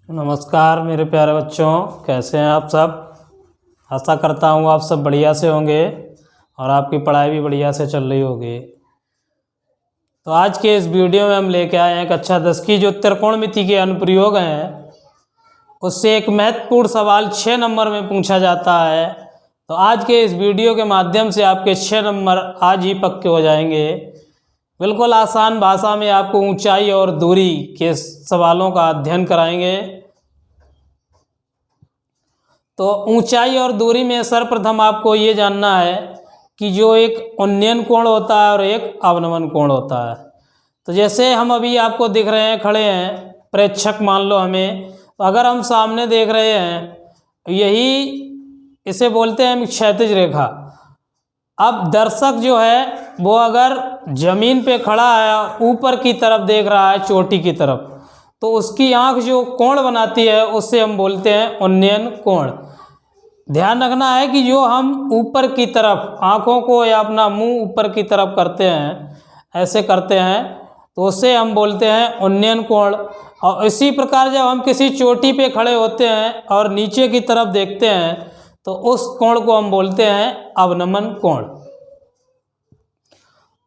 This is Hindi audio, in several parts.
नमस्कार मेरे प्यारे बच्चों, कैसे हैं आप सब। आशा करता हूँ आप सब बढ़िया से होंगे और आपकी पढ़ाई भी बढ़िया से चल रही होगी। तो आज के इस वीडियो में हम लेके आए हैं कक्षा 10 की जो त्रिकोणमिति के अनुप्रयोग हैं उससे एक महत्वपूर्ण सवाल 6 नंबर में पूछा जाता है। तो आज के इस वीडियो के माध्यम से आपके 6 नंबर आज ही पक्के हो जाएंगे। बिल्कुल आसान भाषा में आपको ऊंचाई और दूरी के सवालों का अध्ययन कराएंगे। तो ऊंचाई और दूरी में सर्वप्रथम आपको ये जानना है कि जो एक उन्नयन कोण होता है और एक अवनमन कोण होता है। तो जैसे हम अभी आपको दिख रहे हैं, खड़े हैं, प्रेक्षक मान लो हमें, तो अगर हम सामने देख रहे हैं यही इसे बोलते हैं हम क्षैतिज रेखा। अब दर्शक जो है वो अगर जमीन पे खड़ा है, ऊपर की तरफ देख रहा है, चोटी की तरफ, तो उसकी आंख जो कोण बनाती है उससे हम बोलते हैं उन्नयन कोण। ध्यान रखना है कि जो हम ऊपर की तरफ आंखों को या अपना मुंह ऊपर की तरफ करते हैं, ऐसे करते हैं, तो उससे हम बोलते हैं उन्नयन कोण। और इसी प्रकार जब हम किसी चोटी पे खड़े होते हैं और नीचे की तरफ देखते हैं तो उस कोण को हम बोलते हैं अवनमन कोण।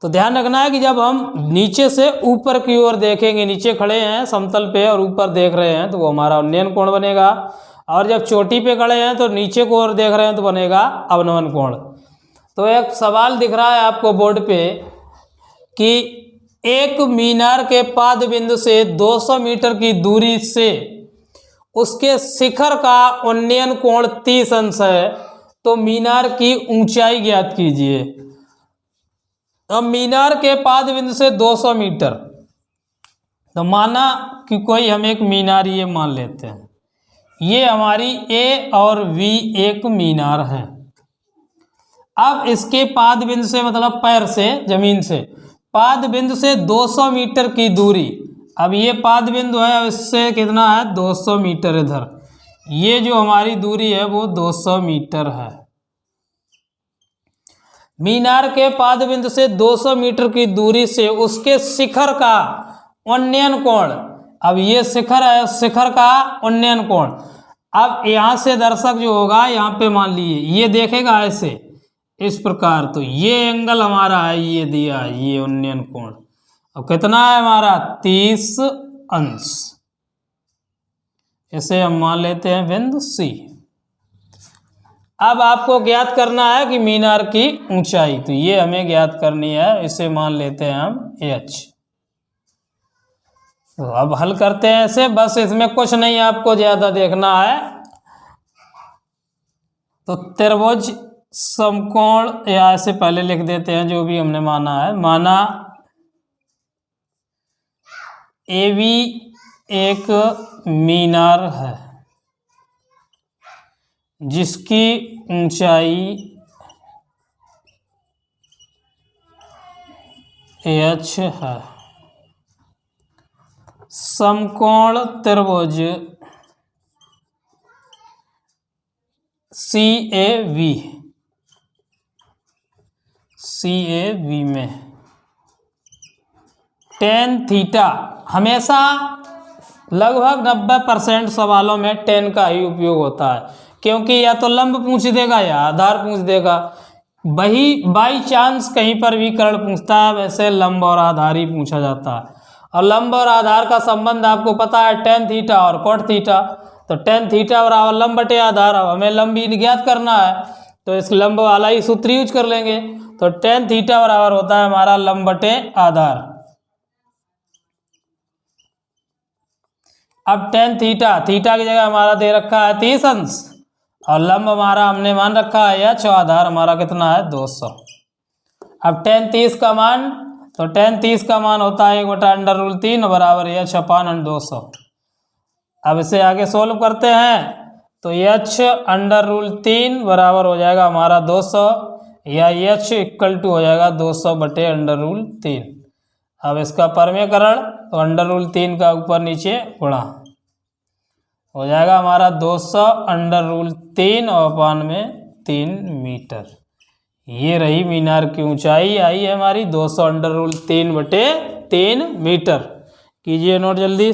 तो ध्यान रखना है कि जब हम नीचे से ऊपर की ओर देखेंगे, नीचे खड़े हैं समतल पे और ऊपर देख रहे हैं, तो वो हमारा उन्नयन कोण बनेगा। और जब चोटी पे खड़े हैं तो नीचे को ओर देख रहे हैं तो बनेगा अवनमन कोण। तो एक सवाल दिख रहा है आपको बोर्ड पे कि एक मीनार के पाद बिंदु से 200 मीटर की दूरी से उसके शिखर का उन्नयन कोण 30 अंश है, तो मीनार की ऊंचाई ज्ञात कीजिए। अब मीनार के पाद बिंदु से 200 मीटर, तो माना कि कोई हम एक मीनार ये मान लेते हैं, ये हमारी ए और वी एक मीनार है। अब इसके पाद बिंदु से मतलब पैर से, जमीन से पाद बिंदु से 200 मीटर की दूरी। अब ये पाद बिंदु है, इससे कितना है 200 मीटर। इधर ये जो हमारी दूरी है वो 200 मीटर है। मीनार के पाद बिंदु से 200 मीटर की दूरी से उसके शिखर का उन्नयन कोण, अब ये शिखर है, शिखर का उन्नयन कोण। अब यहाँ से दर्शक जो होगा यहाँ पे मान लीजिए ये देखेगा ऐसे, इस प्रकार, तो ये एंगल हमारा है, ये दिया है, ये उन्नयन कोण। अब कितना है हमारा 30 अंश। इसे हम मान लेते हैं बिंदु सी। अब आपको ज्ञात करना है कि मीनार की ऊंचाई, तो ये हमें ज्ञात करनी है, इसे मान लेते हैं हम h। तो अब हल करते हैं ऐसे, बस इसमें कुछ नहीं आपको ज्यादा देखना है। तो त्रिभुज समकोण, या ऐसे पहले लिख देते हैं जो भी हमने माना है। माना AB एक मीनार है जिसकी ऊंचाई h है। समकोण त्रिभुज CAV में tan थीटा, हमेशा लगभग 90% सवालों में tan का ही उपयोग होता है, क्योंकि या तो लंब पूछ देगा या आधार पूछ देगा। वही बाई चांस कहीं पर भी कर्ण पूछता है, वैसे लंब और आधार ही पूछा जाता है। और लंब और आधार का संबंध आपको पता है tan थीटा और cot थीटा। तो tan थीटा बराबर लंब बटे आधार। अब हमें लंब भी ज्ञात करना है तो इस लंब वाला ही सूत्र यूज कर लेंगे। तो tan थीटा बराबर होता है हमारा लंब बटे आधार। अब tan थीटा, थीटा की जगह हमारा दे रखा है 30 अंश और लंब हमारा हमने मान रखा है h, आधार हमारा कितना है 200। अब tan 30 का मान, तो tan 30 का मान होता है 1/√3 बराबर h/200। अब इसे आगे सोल्व करते हैं तो h/√3 बराबर हो जाएगा हमारा 200, या h इक्वल टू हो जाएगा 200/√3। अब इसका परमेकरण, तो √3 का ऊपर नीचे गुणा हो जाएगा हमारा 200/√3 और अपान में 3 मीटर। ये रही मीनार की ऊंचाई आई है हमारी 200/√3/3 मीटर। कीजिए नोट जल्दी।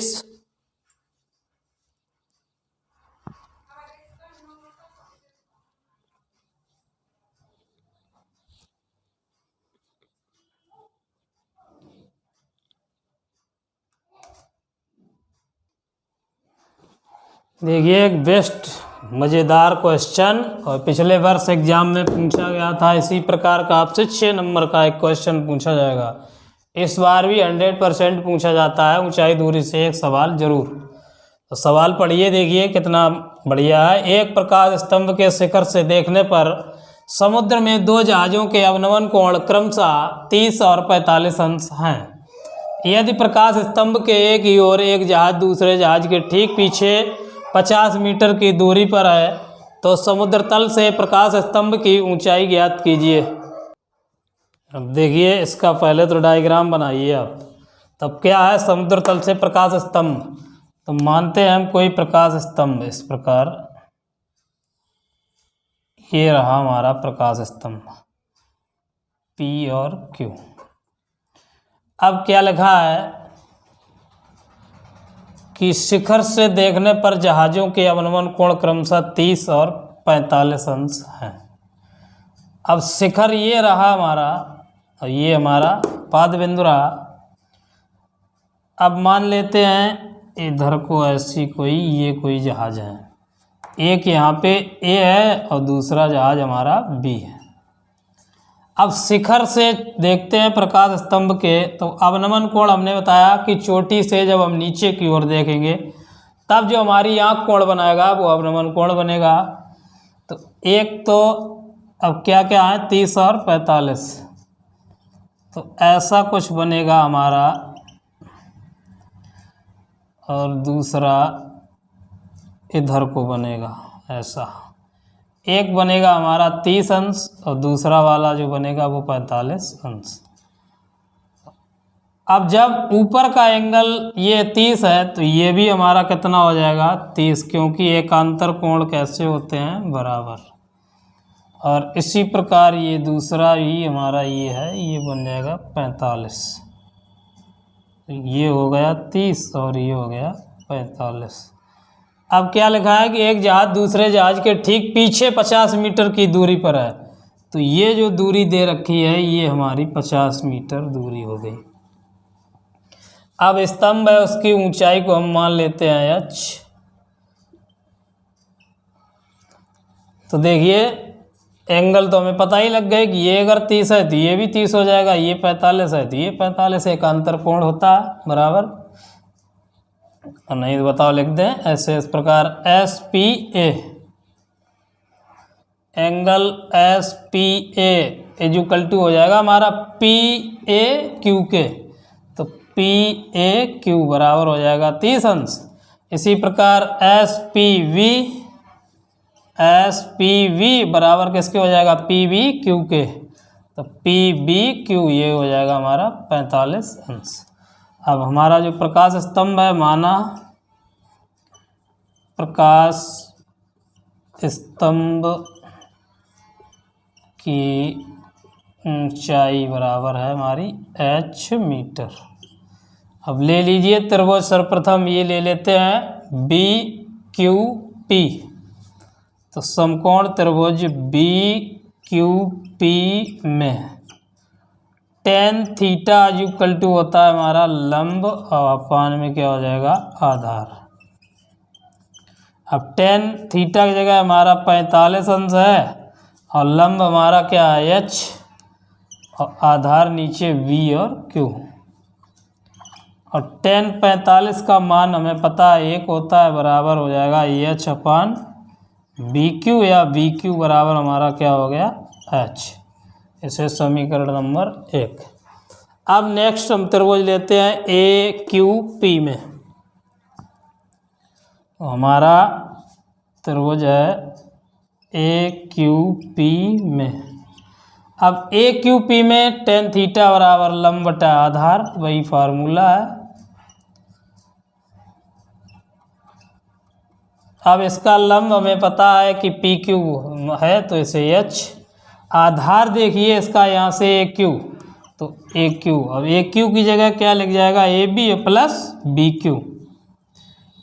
देखिए एक बेस्ट मज़ेदार क्वेश्चन, और पिछले वर्ष एग्जाम में पूछा गया था इसी प्रकार का, आपसे 6 नंबर का एक क्वेश्चन पूछा जाएगा। इस बार भी 100% पूछा जाता है ऊंचाई दूरी से एक सवाल जरूर। तो सवाल पढ़िए, देखिए कितना बढ़िया है। एक प्रकाश स्तंभ के शिखर से देखने पर समुद्र में 2 जहाज़ों के अवनमन कोण क्रमशः 30 और 45 अंश हैं। यदि प्रकाश स्तंभ के एक ही ओर एक जहाज दूसरे जहाज के ठीक पीछे 50 मीटर की दूरी पर है तो समुद्र तल से प्रकाश स्तंभ की ऊंचाई ज्ञात कीजिए। अब देखिए इसका पहले तो डायग्राम बनाइए आप। तब क्या है समुद्र तल से प्रकाश स्तंभ, तो मानते हैं हम कोई प्रकाश स्तंभ इस प्रकार, ये रहा हमारा प्रकाश स्तंभ P और Q। अब क्या लिखा है कि शिखर से देखने पर जहाज़ों के अवनमन कोण क्रमशः 30 और 45 अंश हैं। अब शिखर ये रहा हमारा और ये हमारा पाद बिंदु रहा। अब मान लेते हैं इधर को ऐसी कोई ये कोई जहाज़ है, एक यहाँ पे A है और दूसरा जहाज़ हमारा B है। अब शिखर से देखते हैं प्रकाश स्तंभ के, तो अवनमन कोण हमने बताया कि चोटी से जब हम नीचे की ओर देखेंगे तब जो हमारी आँख कोण बनाएगा वो अवनमन कोण बनेगा। तो एक तो अब क्या क्या है 30 और 45, तो ऐसा कुछ बनेगा हमारा, और दूसरा इधर को बनेगा ऐसा, एक बनेगा हमारा 30 अंश और दूसरा वाला जो बनेगा वो 45 अंश। अब जब ऊपर का एंगल ये 30 है तो ये भी हमारा कितना हो जाएगा 30, क्योंकि एकांतर कोण कैसे होते हैं बराबर। और इसी प्रकार ये दूसरा ही हमारा ये है, ये बन जाएगा 45, ये हो गया 30 और ये हो गया 45। अब क्या लिखा है कि एक जहाज दूसरे जहाज के ठीक पीछे 50 मीटर की दूरी पर है, तो ये जो दूरी दे रखी है ये हमारी 50 मीटर दूरी हो गई। अब स्तंभ है उसकी ऊंचाई को हम मान लेते हैं h। तो देखिए एंगल तो हमें पता ही लग गया कि ये अगर 30 है तो ये भी 30 हो जाएगा, ये 45 है तो ये 45, एकांतर कोण होता है बराबर। और नहीं तो बताओ लिख दें ऐसे, इस प्रकार SPA, angle SPA equal to हो जाएगा हमारा PAQ के, तो PAQ बराबर हो जाएगा 30 अंश। इसी प्रकार SPV बराबर किसके हो जाएगा PBQ के, तो PBQ ये हो जाएगा हमारा 45 अंश। अब हमारा जो प्रकाश स्तंभ है माना प्रकाश स्तंभ की ऊंचाई बराबर है हमारी h मीटर। अब ले लीजिए त्रिभुज, सर्वप्रथम ये ले लेते हैं BQP, तो समकोण त्रिभुज BQP में tan थीटा इक्वल टू होता है हमारा लंब और अपान में क्या हो जाएगा आधार। अब tan थीटा की जगह हमारा 45 अंश है और लंब हमारा क्या है h, और आधार नीचे V और Q। और tan 45 का मान हमें पता है 1 होता है, बराबर हो जाएगा h अपान BQ, या BQ बराबर हमारा क्या हो गया h। इसे समीकरण नंबर 1। अब नेक्स्ट हम त्रिभुज लेते हैं AQP में, तो हमारा त्रिभुज है AQP में। अब AQP में tan थीटा बराबर लंब बटा आधार, वही फार्मूला है। अब इसका लंब हमें पता है कि PQ है तो इसे h, आधार देखिए इसका यहाँ से AQ, तो AQ। अब AQ की जगह क्या लिख जाएगा AB प्लस BQ,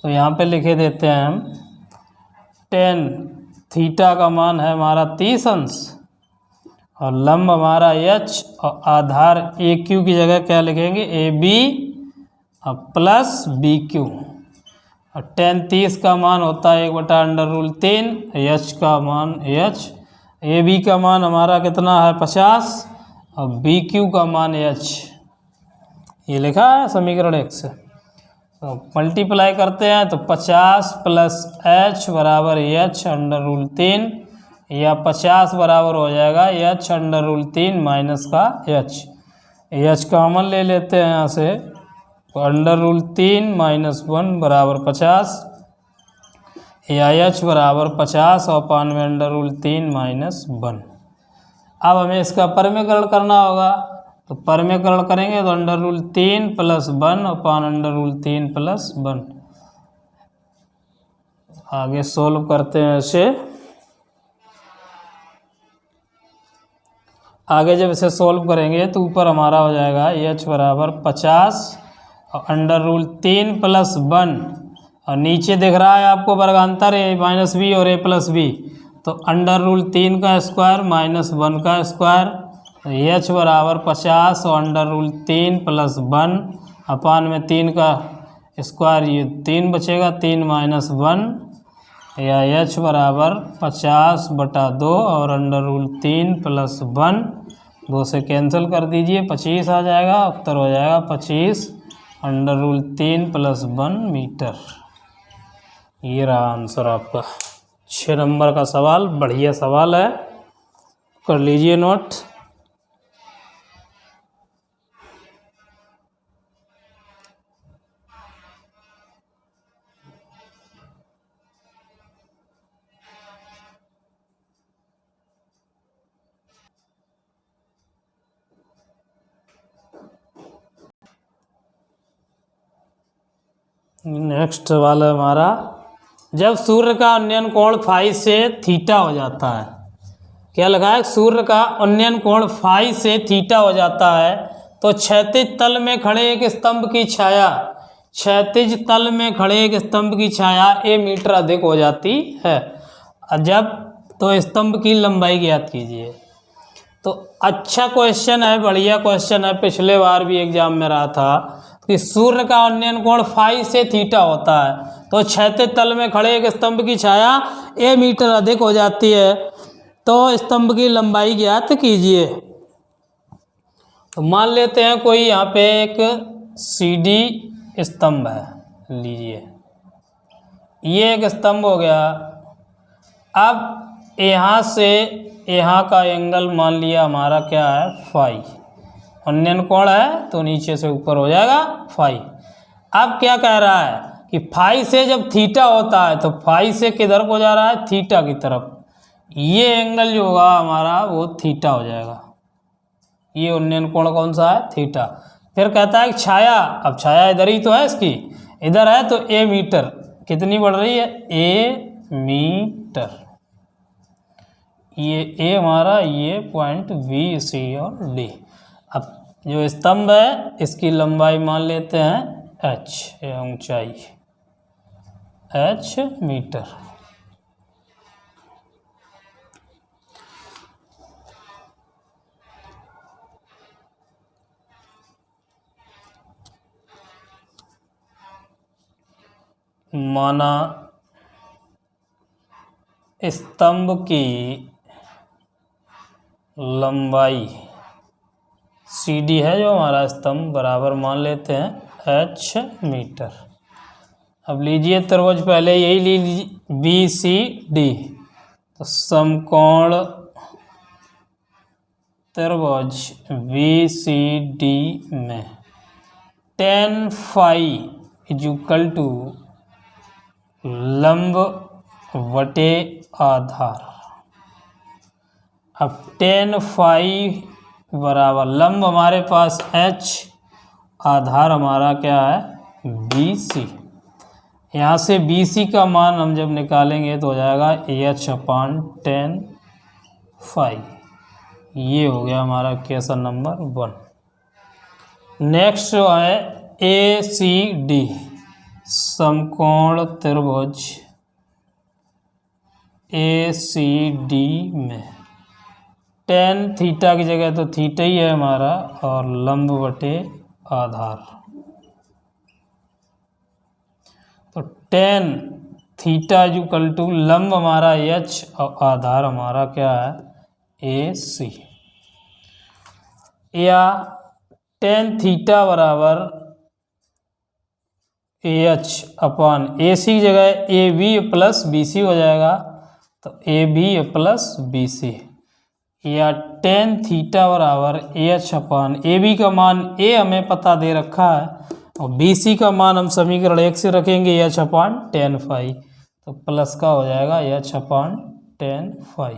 तो यहाँ पे लिखे देते हैं हम tan थीटा का मान है हमारा 30 अंश और लंब हमारा h, और आधार AQ की जगह क्या लिखेंगे AB प्लस BQ। और tan 30 का मान होता है 1/√3। h का मान h, ए बी का मान हमारा कितना है 50 और बी क्यू का मान h, ये लिखा है समीकरण 1 से। तो मल्टीप्लाई करते हैं तो 50 + h बराबर h√3 या 50 बराबर हो जाएगा h√3 माइनस का h कॉमन ले लेते हैं यहाँ से, तो √3 - 1 बराबर 50 या h बराबर 50 और पान में √3 - 1। अब हमें इसका परमीकरण करना होगा, तो परमीकरण करेंगे तो √3 + 1 और पान √3 + 1। आगे सोल्व करते हैं इसे। आगे जब इसे सोल्व करेंगे तो ऊपर हमारा हो जाएगा h बराबर 50 और √3 + 1 और नीचे दिख रहा है आपको वर्गांतर a - b और a + b, तो √3 का स्क्वायर - 1 का स्क्वायर, h बराबर 50 और √3 + 1 अपान में 3 का स्क्वायर, ये 3 बचेगा, 3 - 1 या h बराबर 50/2 और √3 + 1, 2 से कैंसिल कर दीजिए, 25 आ जाएगा। उत्तर हो जाएगा 25 √3 + 1 मीटर। ये रहा आंसर आपका 6 नंबर का सवाल। बढ़िया सवाल है, कर लीजिए नोट। नेक्स्ट सवाल है हमारा, जब सूर्य का उन्नयन कोण फाई से थीटा हो जाता है, क्या लगा है, सूर्य का उन्नयन कोण फाई से थीटा हो जाता है तो क्षैतिज तल में खड़े एक स्तंभ की छाया, क्षैतिज तल में खड़े एक स्तंभ की छाया a मीटर अधिक हो जाती है। जब तो स्तंभ की लंबाई ज्ञात कीजिए। तो अच्छा क्वेश्चन है, बढ़िया क्वेश्चन है, पिछले बार भी एग्जाम में रहा था कि सूर्य का उन्नयन कोण फाई से थीटा होता है तो क्षैतिज तल में खड़े एक स्तंभ की छाया a मीटर अधिक हो जाती है, तो स्तंभ की लंबाई ज्ञात कीजिए। तो मान लेते हैं कोई यहाँ पे एक CD स्तंभ है, लीजिए ये एक स्तंभ हो गया। अब यहाँ से यहाँ का एंगल मान लिया हमारा क्या है फाई, उन्नयन कोण है तो नीचे से ऊपर हो जाएगा फाई। अब क्या कह रहा है कि फाई से जब थीटा होता है तो फाई से किधर को जा रहा है, थीटा की तरफ। ये एंगल जो होगा हमारा वो थीटा हो जाएगा। ये उन्नयन कोण कौन सा है, थीटा। फिर कहता है कि छाया, अब छाया इधर ही तो है, इसकी इधर है तो a मीटर, कितनी बढ़ रही है, a मीटर। ये a हमारा, ये पॉइंट B, C और D। अब जो स्तंभ है इसकी लंबाई मान लेते हैं h, ऊंचाई h मीटर। माना स्तंभ की लंबाई CD है जो हमारा स्तंभ, बराबर मान लेते हैं h मीटर। अब लीजिए त्रिभुज, पहले यही लीजिए BCD, तो समकोण त्रिभुज BCD में tan फाई = लंब बटे आधार। अब tan फाई बराबर लंब हमारे पास h, आधार हमारा क्या है BC। यहाँ से BC का मान हम जब निकालेंगे तो हो जाएगा h/tan फाई। ये हो गया हमारा क्वेश्चन नंबर 1। नेक्स्ट है ACD, समकोण त्रिभुज ACD में tan थीटा की जगह तो थीटा ही है हमारा, और लंब बटे आधार। तो टेन थीटा इक्वल टू लंब हमारा एच और आधार हमारा क्या है ए सी, या टेन थीटा बराबर A H upon A C की जगह A B plus B C हो जाएगा, तो A B plus B C, या टेन थीटा बराबर A H upon A B का मान ए हमें पता दे रखा है और बी सी का मान हम समीकरण 1 से रखेंगे एच अपॉन टेन फाई, तो प्लस का हो जाएगा एच अपॉन टेन फाई।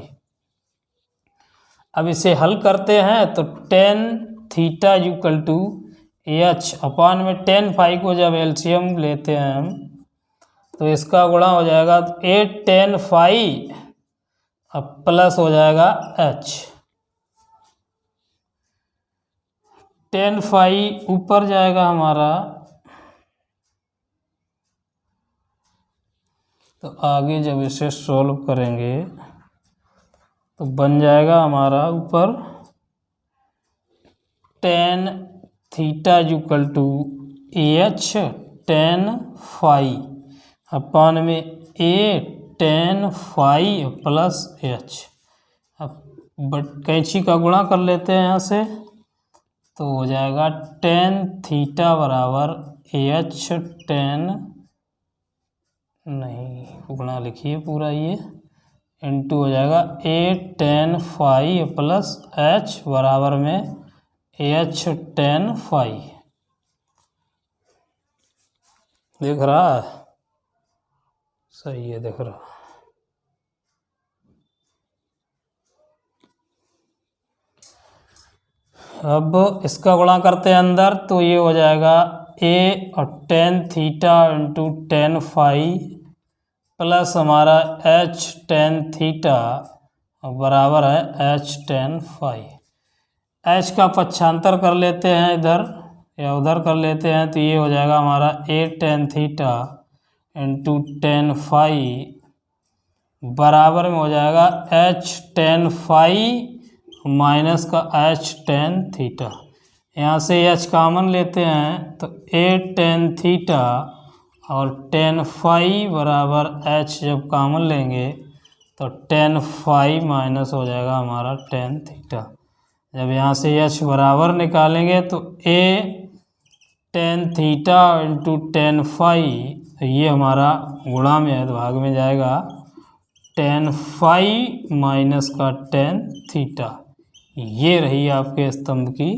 अब इसे हल करते हैं तो tan theta equal to H upon में टेन फाई को जब एलसीएम लेते हैं हम तो इसका गुणा हो जाएगा तो ए टेन फाई अब प्लस हो जाएगा एच, टेन फाई ऊपर जाएगा हमारा, तो आगे जब इसे सॉल्व करेंगे तो बन जाएगा हमारा ऊपर tan theta equal to H tan phi upon में A tan phi plus H. अब कैंची का गुणा कर लेते हैं यहाँ से, तो हो जाएगा टेन थीटा बराबर एच टेन, नहीं गुणा लिखिए पूरा ये, इनटू हो जाएगा ए टेन फाई प्लस एच बराबर में एच टेन फाई। देख रहा है, सही है देख रहा। अब इसका गुणा करते हैं अंदर, तो ये हो जाएगा ए और tan theta into tan phi plus हमारा एच टेन थीटा बराबर है एच टेन फाई। एच का पक्षांतर कर लेते हैं इधर या उधर कर लेते हैं, तो ये हो जाएगा हमारा A tan theta into tan phi बराबर में हो जाएगा एच टेन फाई माइनस का एच टेन थीटा। यहाँ से एच कॉमन लेते हैं तो ए टेन थीटा और टेन फाई बराबर एच जब कॉमन लेंगे तो टेन फाई माइनस हो जाएगा हमारा टेन थीटा। जब यहाँ से एच बराबर निकालेंगे तो A tan theta into tan phi, तो ये हमारा गुणा में है तो भाग में जाएगा टेन फाई माइनस का टेन थीटा। ये रही आपके स्तंभ की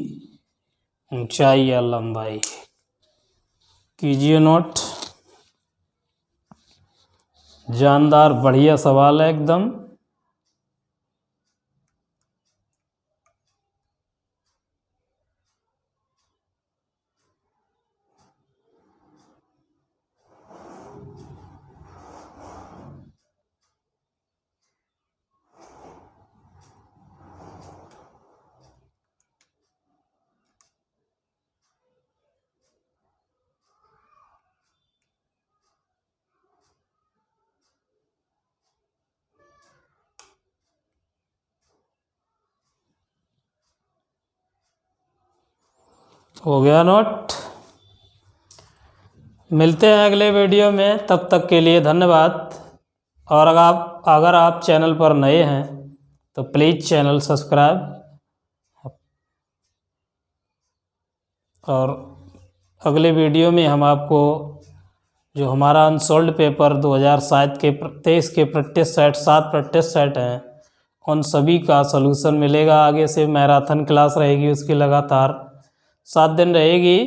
ऊंचाई या लंबाई। कीजिए नोट, जानदार बढ़िया सवाल है एकदम। हो गया नोट। मिलते हैं अगले वीडियो में, तब तक के लिए धन्यवाद। और अगर आप चैनल पर नए हैं तो प्लीज़ चैनल सब्सक्राइब, और अगले वीडियो में हम आपको जो हमारा अनसोल्ड पेपर 2007 के 23 के प्रैक्टिस सेट 7 प्रैक्टिस सेट हैं उन सभी का सलूशन मिलेगा। आगे से मैराथन क्लास रहेगी, उसकी लगातार 7 दिन रहेगी,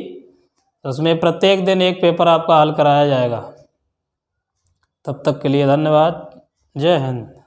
तो उसमें प्रत्येक दिन एक पेपर आपका हल कराया जाएगा। तब तक के लिए धन्यवाद। जय हिंद।